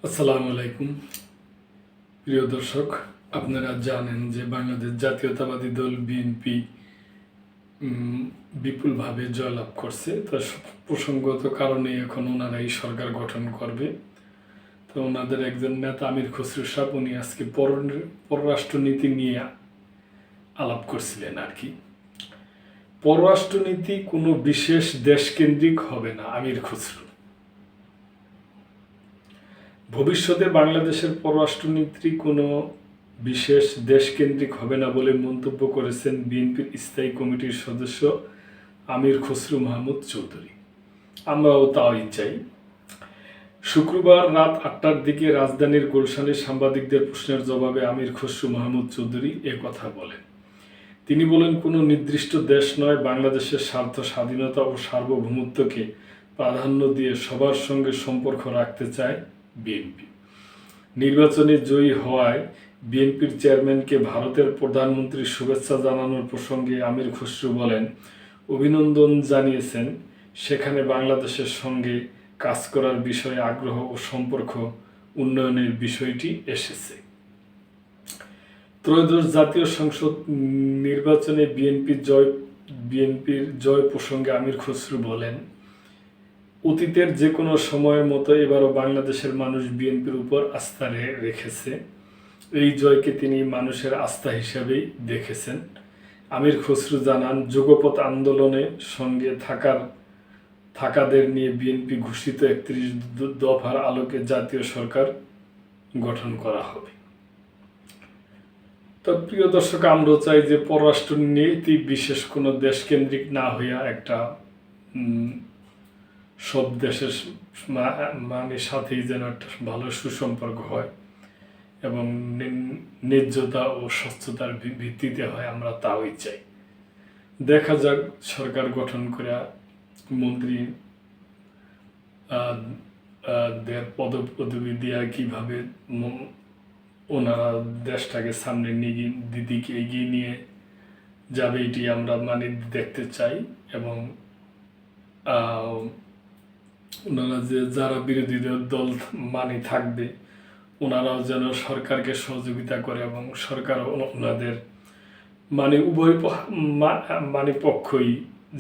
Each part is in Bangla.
আসসালামু আলাইকুম প্রিয় দর্শক, আপনারা জানেন যে বাংলাদেশ জাতীয়তাবাদী দল বিএনপি বিপুলভাবে জয়লাভ করছে। তো প্রসঙ্গত কারণে এখন ওনারাই সরকার গঠন করবে। তো ওনাদের একজন নেতা আমির খসরু সাহেব উনি আজকে পররাষ্ট্রনীতি নিয়ে আলাপ করছিলেন আর কি। পররাষ্ট্রনীতি কোনো বিশেষ দেশকেন্দ্রিক হবে না। আমির খসরু ভবিষ্যতে বাংলাদেশের পররাষ্ট্রনীতি কোনো বিশেষ দেশকেন্দ্রিক হবে না বলে মন্তব্য করেছেন বিএনপির স্থায়ী কমিটির সদস্য আমির খসরু মাহমুদ চৌধুরী। আমরাও তাই চাই। শুক্রবার রাত 8টার দিকে রাজধানীর গুলশানে সাংবাদিকদের প্রশ্নের জবাবে আমির খসরু মাহমুদ চৌধুরী কথা বলেন। তিনি বলেন, কোনো নির্দিষ্ট দেশ নয়, বাংলাদেশের স্বার্থ, স্বাধীনতা ও সার্বভৌমত্বকে প্রাধান্য দিয়ে সবার সঙ্গে সম্পর্ক রাখতে চায় বিএনপি। নির্বাচনে জয়ী হওয়ায় বিএনপির চেয়ারম্যানকে ভারতের প্রধানমন্ত্রীর শুভেচ্ছা জানানোর প্রসঙ্গে আমির খসরু বলেন, অভিনন্দন জানিয়েছেন, সেখানে বাংলাদেশের সঙ্গে কাজ করার বিষয়ে আগ্রহ ও সম্পর্ক উন্নয়নের বিষয়টি এসেছে। ত্রয়োদশ জাতীয় সংসদ নির্বাচনে বিএনপির জয় প্রসঙ্গে আমির খসরু বলেন, অতীতের যে কোনো সময়ের মতো এবারও বাংলাদেশের মানুষ বিএনপির উপর আস্থা রেখেছে। এই জয়কে তিনি মানুষের আস্থা হিসাবেই দেখেছেন। আমির খসরু জানান, যুগপৎ আন্দোলনে সঙ্গে থাকাদের নিয়ে বিএনপি ঘোষিত 31 দফার আলোকে জাতীয় সরকার গঠন করা হবে। তো প্রিয় দর্শক, আমরা চাই যে পররাষ্ট্র নীতি বিশেষ কোনো দেশকেন্দ্রিক না হইয়া একটা সব দেশের সাথেই যেন একটা ভালো সুসম্পর্ক হয় এবং ন্যায্যতা ও স্বচ্ছতার ভিত্তিতে হয়, আমরা তাই চাই। দেখা যাক সরকার গঠন করে মন্ত্রী পদবি দেওয়া কীভাবে ওনারা দেশটাকে সামনে দিকে এগিয়ে নিয়ে যাবে, এটি আমরা দেখতে চাই। এবং ওনারা যারা বিরোধী দল থাকবে, ওনারাও যেন সরকারকে সহযোগিতা করে এবং সরকার ওনাদের উভয় পক্ষই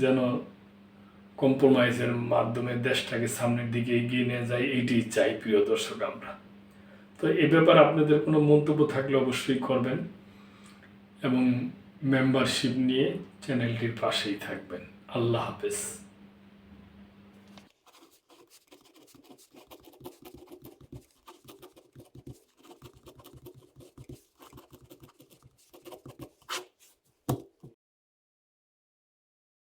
যেন কম্প্রোমাইজের মাধ্যমে দেশটাকে সামনের দিকে এগিয়ে নিয়ে যায়, এইটি চাই প্রিয় দর্শক আমরা। তো এ ব্যাপারে আপনাদের কোনো মন্তব্য থাকলে অবশ্যই করবেন এবং মেম্বারশিপ নিয়ে চ্যানেলটির পাশেই থাকবেন। আল্লাহ হাফেজ।